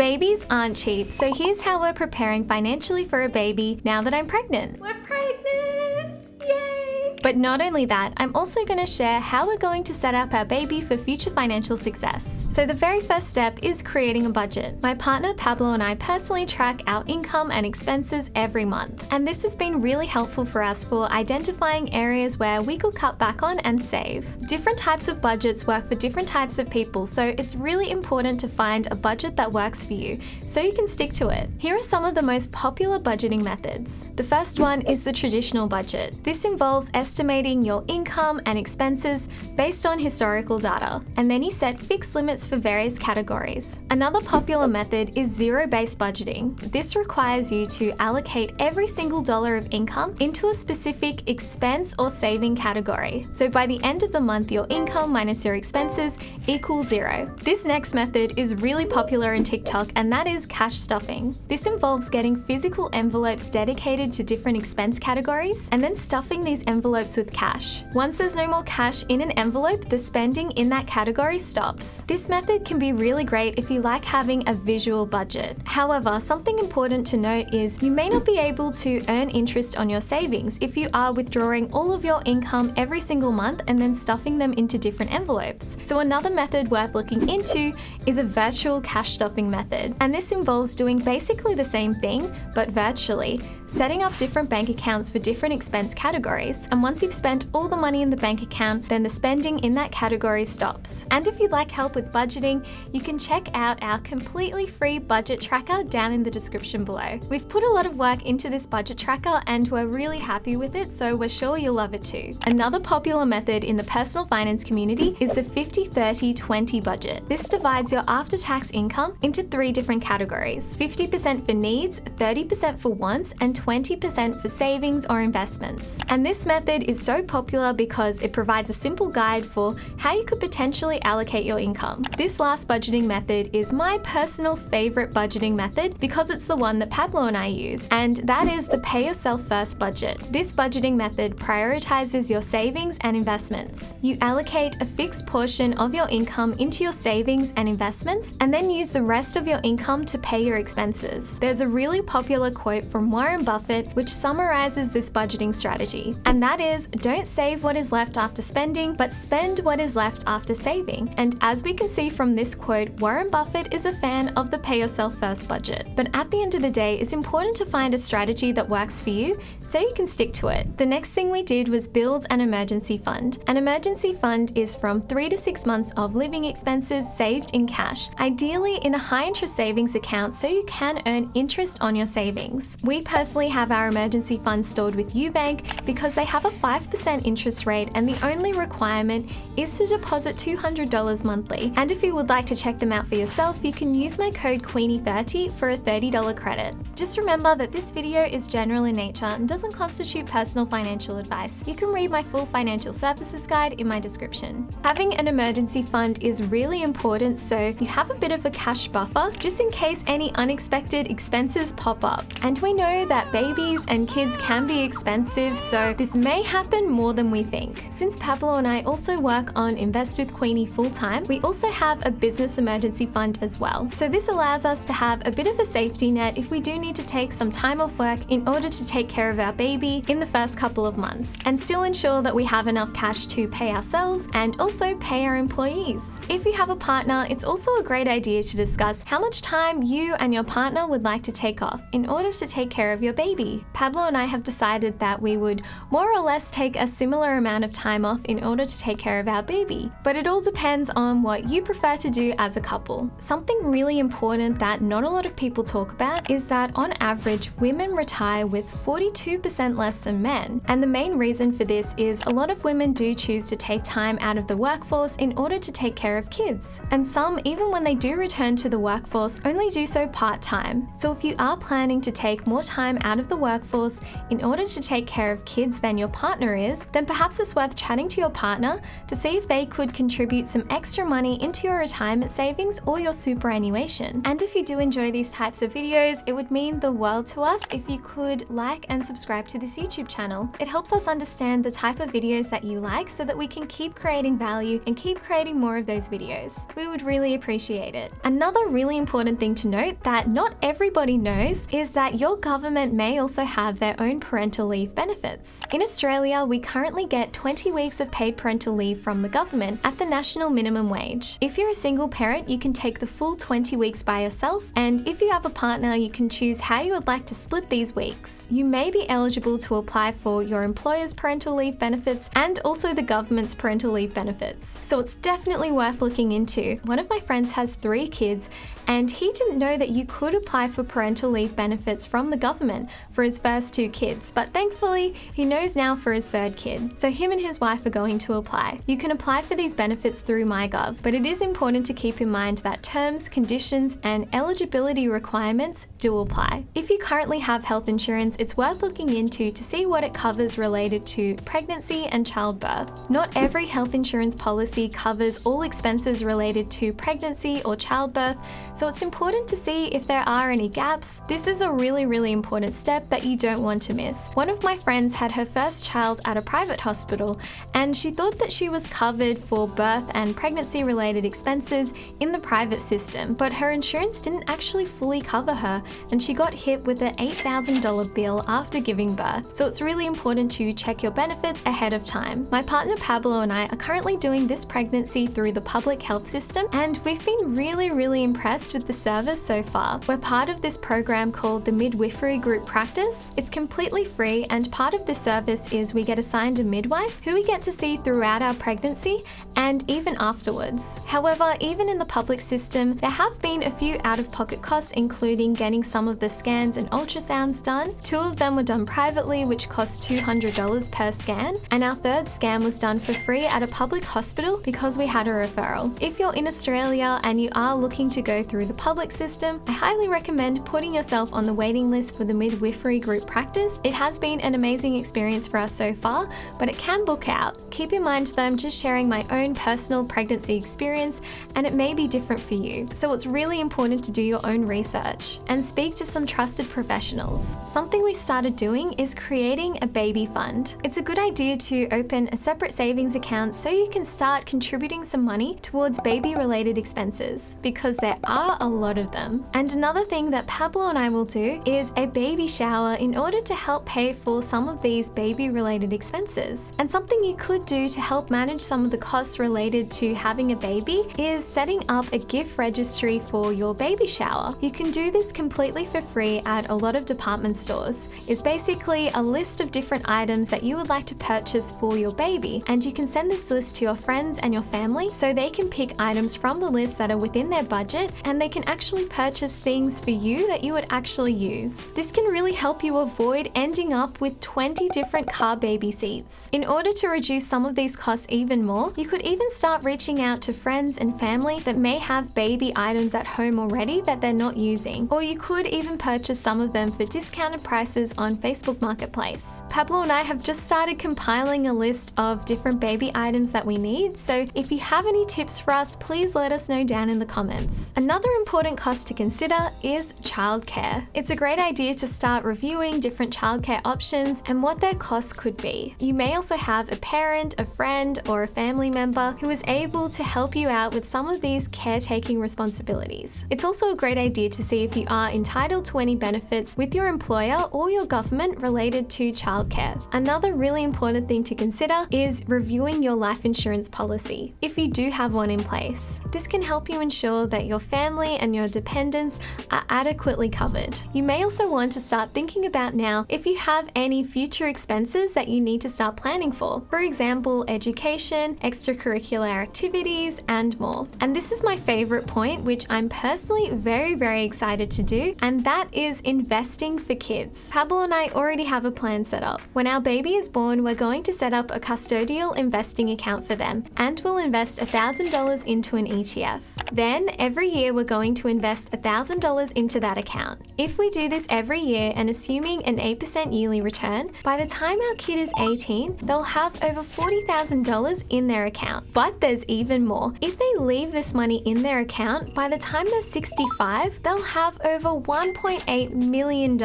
Babies aren't cheap, so here's how we're preparing financially for a baby now that I'm pregnant. We're pregnant! Yay! But not only that, I'm also going to share how we're going to set up our baby for future financial success. So the very first step is creating a budget. My partner Pablo and I personally track our income and expenses every month, and this has been really helpful for us for identifying areas where we could cut back on and save. Different types of budgets work for different types of people, so it's really important to find a budget that works for you so you can stick to it. Here are some of the most popular budgeting methods. The first one is the traditional budget. This involves estimating your income and expenses based on historical data, and then you set fixed limits for various categories. Another popular method is zero-based budgeting. This requires you to allocate every single dollar of income into a specific expense or saving category. So by the end of the month, your income minus your expenses equals zero. This next method is really popular in TikTok, and that is cash stuffing. This involves getting physical envelopes dedicated to different expense categories and then stuffing these envelopes with cash. Once there's no more cash in an envelope, the spending in that category stops. This method can be really great if you like having a visual budget. However, something important to note is you may not be able to earn interest on your savings if you are withdrawing all of your income every single month and then stuffing them into different envelopes. So another method worth looking into is a virtual cash stuffing method. And this involves doing basically the same thing, but virtually, setting up different bank accounts for different expense categories. And once you've spent all the money in the bank account, then the spending in that category stops. And if you'd like help with budgeting, you can check out our completely free budget tracker down in the description below. We've put a lot of work into this budget tracker and we're really happy with it, so we're sure you'll love it too. Another popular method in the personal finance community is the 50-30-20 budget. This divides your after-tax income into 3 different categories: 50% for needs, 30% for wants, and 20% for savings or investments. And this method is so popular because it provides a simple guide for how you could potentially allocate your income. This last budgeting method is my personal favorite budgeting method because it's the one that Pablo and I use, and that is the pay yourself first budget. This budgeting method prioritizes your savings and investments. You allocate a fixed portion of your income into your savings and investments, and then use the rest of your income to pay your expenses. There's a really popular quote from Warren Buffett which summarizes this budgeting strategy, and that is, don't save what is left after spending, but spend what is left after saving. And as we can see from this quote, Warren Buffett is a fan of the pay yourself first budget. But at the end of the day, it's important to find a strategy that works for you so you can stick to it. The next thing we did was build an emergency fund. An emergency fund is from 3 to 6 months of living expenses saved in cash, ideally in a high interest savings account so you can earn interest on your savings. We personally have our emergency fund stored with Ubank because they have a 5% interest rate, and the only requirement is to deposit $200 monthly. And if you would like to check them out for yourself, you can use my code Queenie30 for a $30 credit. Just remember that this video is general in nature and doesn't constitute personal financial advice. You can read my full financial services guide in my description. Having an emergency fund is really important so you have a bit of a cash buffer just in case any unexpected expenses pop up. And we know that babies and kids can be expensive, so this may happen more than we think. Since Pablo and I also work on Invest with Queenie full-time, we also have a business emergency fund as well. So this allows us to have a bit of a safety net if we do need to take some time off work in order to take care of our baby in the first couple of months, and still ensure that we have enough cash to pay ourselves and also pay our employees. If you have a partner, it's also a great idea to discuss how much time you and your partner would like to take off in order to take care of your baby. Pablo and I have decided that we would more or less take a similar amount of time off in order to take care of our baby, but it all depends on what you prefer to do as a couple. Something really important that not a lot of people talk about is that on average, women retire with 42% less than men. And the main reason for this is a lot of women do choose to take time out of the workforce in order to take care of kids. And some, even when they do return to the workforce, only do so part-time. So if you are planning to take more time out of the workforce in order to take care of kids than your partner is, then perhaps it's worth chatting to your partner to see if they could contribute some extra money into into your retirement savings or your superannuation. And if you do enjoy these types of videos, it would mean the world to us if you could like and subscribe to this YouTube channel. It helps us understand the type of videos that you like so that we can keep creating value and keep creating more of those videos. We would really appreciate it. Another really important thing to note that not everybody knows is that your government may also have their own parental leave benefits. In Australia, we currently get 20 weeks of paid parental leave from the government at the national minimum wage. If you're a single parent, you can take the full 20 weeks by yourself, and if you have a partner, you can choose how you would like to split these weeks. You may be eligible to apply for your employer's parental leave benefits and also the government's parental leave benefits. So it's definitely worth looking into. One of my friends has 3 kids, and he didn't know that you could apply for parental leave benefits from the government for his first 2 kids, but thankfully he knows now for his 3rd kid. So him and his wife are going to apply. You can apply for these benefits through MyGov, but it is important to keep in mind that terms, conditions, and eligibility requirements do apply. If you currently have health insurance, it's worth looking into to see what it covers related to pregnancy and childbirth. Not every health insurance policy covers all expenses related to pregnancy or childbirth, so it's important to see if there are any gaps. This is a really important step that you don't want to miss. One of my friends had her first child at a private hospital, and she thought that she was covered for birth and pregnancy related expenses in the private system, but her insurance didn't actually fully cover her, and she got hit with an $8,000 bill after giving birth. So it's really important to check your benefits ahead of time. My partner Pablo and I are currently doing this pregnancy through the public health system, and we've been really impressed with the service so far. We're part of this program called the Midwifery Group Practice. It's completely free, and part of this service is we get assigned a midwife who we get to see throughout our pregnancy and even afterwards. However, even in the public system, there have been a few out-of-pocket costs, including getting some of the scans and ultrasounds done. 2 of them were done privately, which cost $200 per scan, and our 3rd scan was done for free at a public hospital because we had a referral. If you're in Australia and you are looking to go through the public system, I highly recommend putting yourself on the waiting list for the Midwifery Group Practice. It has been an amazing experience for us so far, but it can book out. Keep in mind that I'm just sharing my own personal pregnancy experience, and it may be different for you. So it's really important to do your own research and speak to some trusted professionals. Something we started doing is creating a baby fund. It's a good idea to open a separate savings account so you can start contributing some money towards baby-related expenses, because there are a lot of them. And another thing that Pablo and I will do is a baby shower in order to help pay for some of these baby-related expenses. And something you could do to help manage some of the costs related to having a baby is setting up a gift registry for your baby shower. You can do this completely for free at a lot of department stores. It's basically a list of different items that you would like to purchase for your baby, and you can send this list to your friends and your family so they can pick items from the list that are within their budget, and they can actually purchase things for you that you would actually use. This can really help you avoid ending up with 20 different car baby seats. In order to reduce some of these costs even more, you could even start reaching out to friends and family that may have baby items at home already that they're not using, or you could even purchase some of them for discounted prices on Facebook Marketplace. Pablo and I have just started compiling a list of different baby items that we need, so if you have any tips for us, please let us know down in the comments. Another important cost to consider is childcare. It's a great idea to start reviewing different childcare options and what their costs could be. You may also have a parent, a friend, or a family member who is able to help you out with some of these caretaking responsibilities. It's also a great idea to see if you are entitled to any benefits with your employer or your government related to childcare. Another really important thing to consider is reviewing your life insurance policy, if you do have one in place. This can help you ensure that your family and your dependents are adequately covered. You may also want to start thinking about now if you have any future expenses that you need to start planning for. For example, education, extracurricular activities, and more. And this is my favorite point, which I'm personally very excited to do, and that is investing for kids. Pablo and I already have a plan set up. When our baby is born, we're going to set up a custodial investing account for them, and we'll invest $1,000 into an ETF. Then every year we're going to invest $1,000 into that account. If we do this every year and assuming an 8% yearly return, by the time our kid is 18, they'll have over $40,000 in their account. But there's even more. If they leave this money in their account, by the time they're 65, they'll have over $1.8 million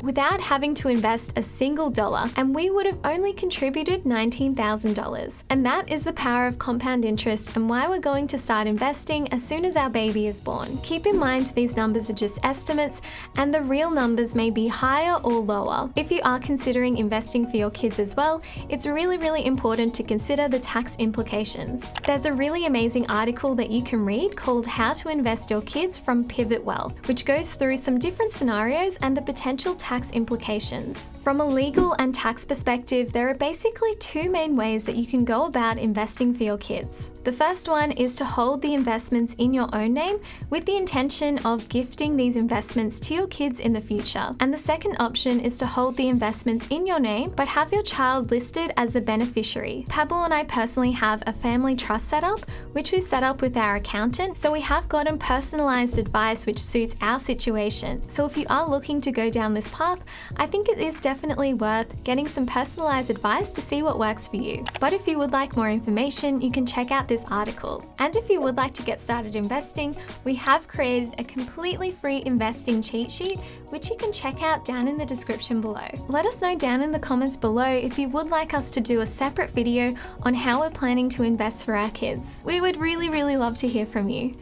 without having to invest a single dollar, and we would have only contributed $19,000. And that is the power of compound interest and why we're going to start investing as soon as our baby is born. Keep in mind these numbers are just estimates and the real numbers may be higher or lower. If you are considering investing for your kids as well, it's really important to consider the tax implications. There's a really amazing article that you can read called How to Invest Your Kids from Pivot Well, which goes through some different scenarios and the potential tax implications. From a legal and tax perspective, there are basically two main ways that you can go about investing for your kids. The first one is to hold the investments in your own name with the intention of gifting these investments to your kids in the future. And the second option is to hold the investments in your name but have your child listed as the beneficiary. Pablo and I personally have a family trust setup, which we set up with our accountant, so we have gotten personalized advice which suits our situation. So if you are looking to go down this path, I think it is definitely worth getting some personalized advice to see what works for you. But if you would like more information, you can check out this article. And if you would like to get started investing, we have created a completely free investing cheat sheet, which you can check out down in the description below. Let us know down in the comments below if you would like us to do a separate video on how we're planning to invest for our kids. We would really love to hear from you.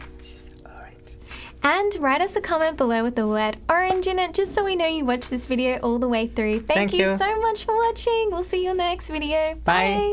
And write us a comment below with the word orange in it, just so we know you watched this video all the way through. Thank you so much for watching. We'll see you in the next video. Bye.